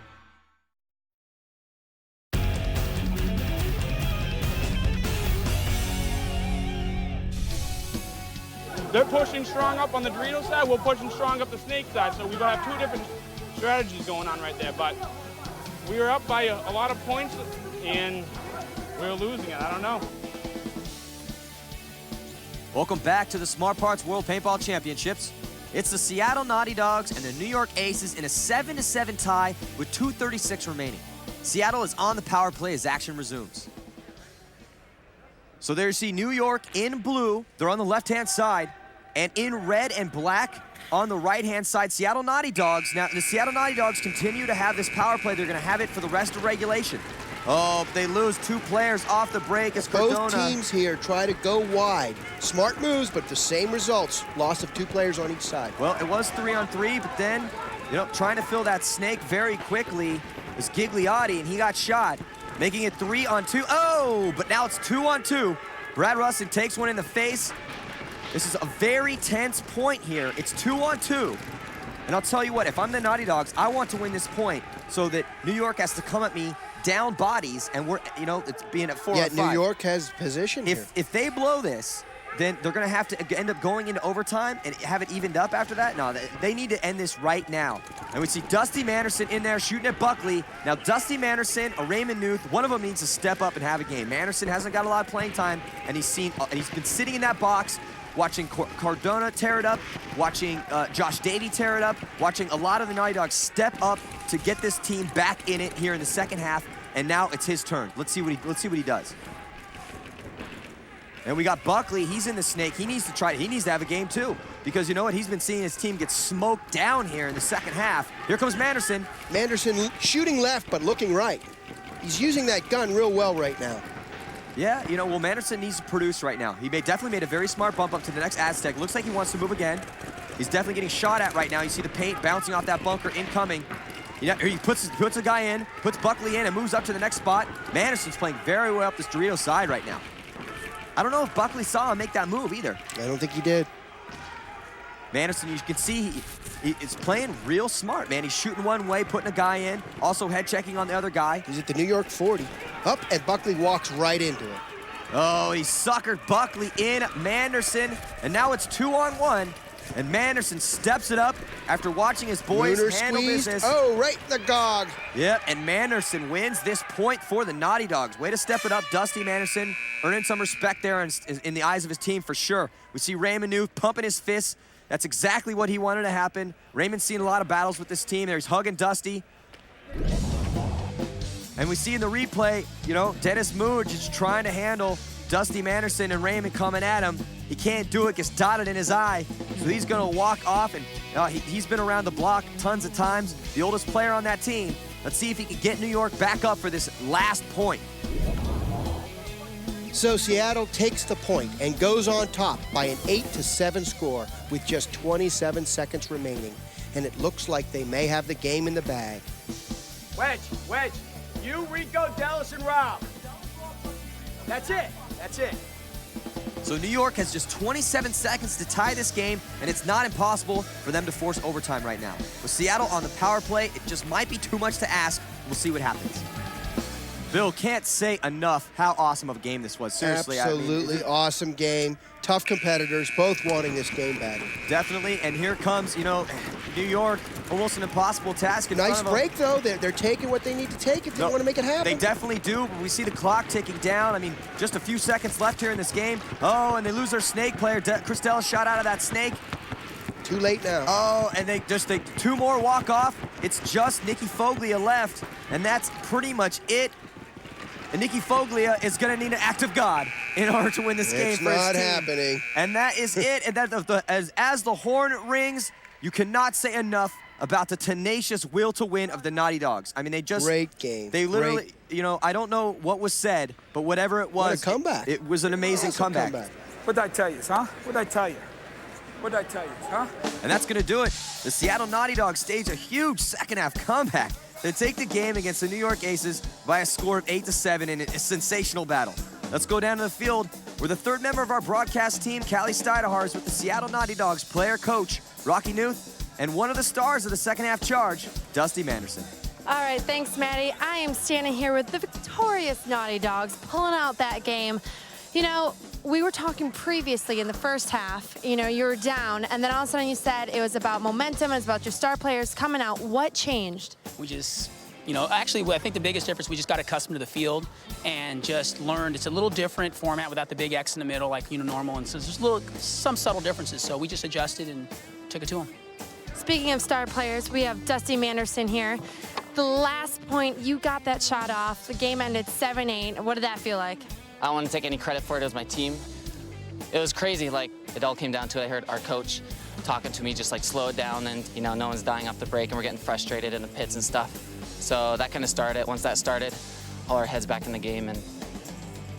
[SPEAKER 15] They're pushing strong up on the Dorito side, we're pushing strong up the Snake side, so we're going to have 2 different strategies going on right there, but we were up by a lot of points, and we were losing it. I don't know.
[SPEAKER 5] Welcome back to the Smart Parts World Paintball Championships. It's the Seattle Naughty Dogs and the New York Aces in a 7-7 tie with 2:36 remaining. Seattle is on the power play as action resumes. So there you see New York in blue. They're on the left-hand side. And in red and black on the right-hand side, Seattle Naughty Dogs. Now, the Seattle Naughty Dogs continue to have this power play. They're going to have it for the rest of regulation. Oh, they lose 2 players off the break as
[SPEAKER 4] Both teams here try to go wide. Smart moves, but the same results. Loss of 2 players on each side.
[SPEAKER 5] Well, it was 3-on-3, but then, you know, trying to fill that Snake very quickly is Gigliotti, and he got shot, making it 3-on-2. Oh, but now it's 2-on-2. Brad Russin takes one in the face. This is a very tense point here. It's 2-on-2. And I'll tell you what, if I'm the Naughty Dogs, I want to win this point so that New York has to come at me down bodies, and we're, it's being at 4 on 5.
[SPEAKER 4] Yeah, New York has position here.
[SPEAKER 5] If they blow this, then they're going to have to end up going into overtime and have it evened up after that. No, they need to end this right now. And we see Dusty Manderson in there shooting at Buckley. Now, Dusty Manderson or Raymond Newth, one of them needs to step up and have a game. Manderson hasn't got a lot of playing time, and he's been sitting in that box watching Cardona tear it up, watching Josh Davey tear it up, watching a lot of the Naughty Dogs step up to get this team back in it here in the second half. And now it's his turn. Let's see what he does. And we got Buckley. He's in the snake. He needs to have a game too, because you know what? He's been seeing his team get smoked down here in the second half. Here comes Manderson.
[SPEAKER 4] Manderson shooting left, but looking right. He's using that gun real well right now.
[SPEAKER 5] Yeah, well, Manderson needs to produce right now. He definitely made a very smart bump up to the next Aztec. Looks like he wants to move again. He's definitely getting shot at right now. You see the paint bouncing off that bunker incoming. He puts a guy in, puts Buckley in, and moves up to the next spot. Manderson's playing very well up this Dorito side right now. I don't know if Buckley saw him make that move either.
[SPEAKER 4] I don't think he did.
[SPEAKER 5] Manderson, you can see he's playing real smart, man. He's shooting one way, putting a guy in, also head checking on the other guy.
[SPEAKER 4] He's at the New York 40. Up, and Buckley walks right into it.
[SPEAKER 5] Oh, he suckered Buckley in, Manderson, and now it's 2-on-1. And Manderson steps it up after watching his boys handle business.
[SPEAKER 4] Oh, right in the gog.
[SPEAKER 5] Yep, and Manderson wins this point for the Naughty Dogs. Way to step it up, Dusty Manderson, earning some respect there in the eyes of his team for sure. We see Raymond Newth pumping his fists. That's exactly what he wanted to happen. Raymond's seen a lot of battles with this team. He's hugging Dusty. And we see in the replay, Dennis Mooj is trying to handle Dusty Manderson and Raymond coming at him. He can't do it, gets dotted in his eye. So he's gonna walk off, and he's been around the block tons of times. The oldest player on that team. Let's see if he can get New York back up for this last point.
[SPEAKER 4] So Seattle takes the point and goes on top by an 8-7 score with just 27 seconds remaining. And it looks like they may have the game in the bag.
[SPEAKER 14] Wedge, you, Rico, Dellas, and Rob. That's it.
[SPEAKER 5] So New York has just 27 seconds to tie this game, and it's not impossible for them to force overtime right now. With Seattle on the power play, it just might be too much to ask. We'll see what happens. Bill, can't say enough how awesome of a game this was. Seriously.
[SPEAKER 4] Absolutely awesome game. Tough competitors, both wanting this game badly.
[SPEAKER 5] Definitely, and here comes, New York, almost an impossible task in front of them.
[SPEAKER 4] Nice break, though. They're taking what they need to take if they want to make it happen.
[SPEAKER 5] They definitely do, but we see the clock ticking down. I mean, just a few seconds left here in this game. Oh, and they lose their snake player. Chris Dellas shot out of that snake.
[SPEAKER 4] Too late now.
[SPEAKER 5] Oh, and they two more walk off. It's just Nicky Foglia left, and that's pretty much it. And Nicky Foglia is going to need an act of God in order to win this game for his team.
[SPEAKER 4] It's not happening.
[SPEAKER 5] And that is it. And as the horn rings, you cannot say enough about the tenacious will to win of the Naughty Dogs. I mean, they just...
[SPEAKER 4] Great game.
[SPEAKER 5] They literally, I don't know what was said, but whatever it was...
[SPEAKER 4] What a comeback.
[SPEAKER 5] It was an amazing comeback.
[SPEAKER 16] What'd I tell you, huh? What'd I tell you, huh?
[SPEAKER 5] And that's going to do it. The Seattle Naughty Dogs stage a huge second-half comeback. They take the game against the New York Aces by a score of 8-7 in a sensational battle. Let's go down to the field where the third member of our broadcast team, Callie Steinehar, is with the Seattle Naughty Dogs player-coach, Rocky Newth, and one of the stars of the second-half charge, Dusty Manderson.
[SPEAKER 17] All right, thanks, Maddie. I am standing here with the victorious Naughty Dogs, pulling out that game. We were talking previously in the first half, you were down, and then all of a sudden you said it was about momentum, it was about your star players coming out. What changed?
[SPEAKER 18] We just, actually, I think the biggest difference, we just got accustomed to the field and just learned it's a little different format without the big X in the middle like, normal, and so there's some subtle differences, so we just adjusted and took it to them.
[SPEAKER 17] Speaking of star players, we have Dusty Manderson here. The last point, you got that shot off. The game ended 7-8. What did that feel like?
[SPEAKER 19] I don't want to take any credit for it. It was my team. It was crazy. It all came down to it. I heard our coach talking to me, just slow it down, and no one's dying off the break, and we're getting frustrated in the pits and stuff. So that kind of started. Once that started, all our heads back in the game, and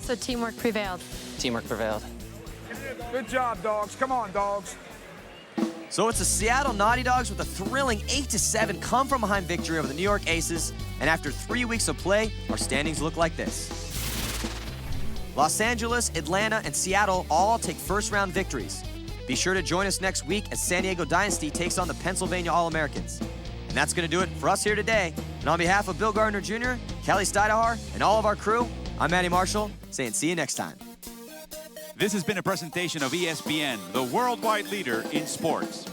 [SPEAKER 17] so teamwork prevailed.
[SPEAKER 19] Teamwork prevailed.
[SPEAKER 16] Good job, dogs. Come on, dogs.
[SPEAKER 5] So it's the Seattle Naughty Dogs with a thrilling 8-7 come-from-behind victory over the New York Aces, and after 3 weeks of play, our standings look like this. Los Angeles, Atlanta, and Seattle all take first-round victories. Be sure to join us next week as San Diego Dynasty takes on the Pennsylvania All-Americans. And that's going to do it for us here today. And on behalf of Bill Gardner Jr.,
[SPEAKER 1] Kelly Steinahar, and all of our crew, I'm Manny Marshall, saying see you next time.
[SPEAKER 20] This has been a presentation of ESPN, the worldwide leader in sports.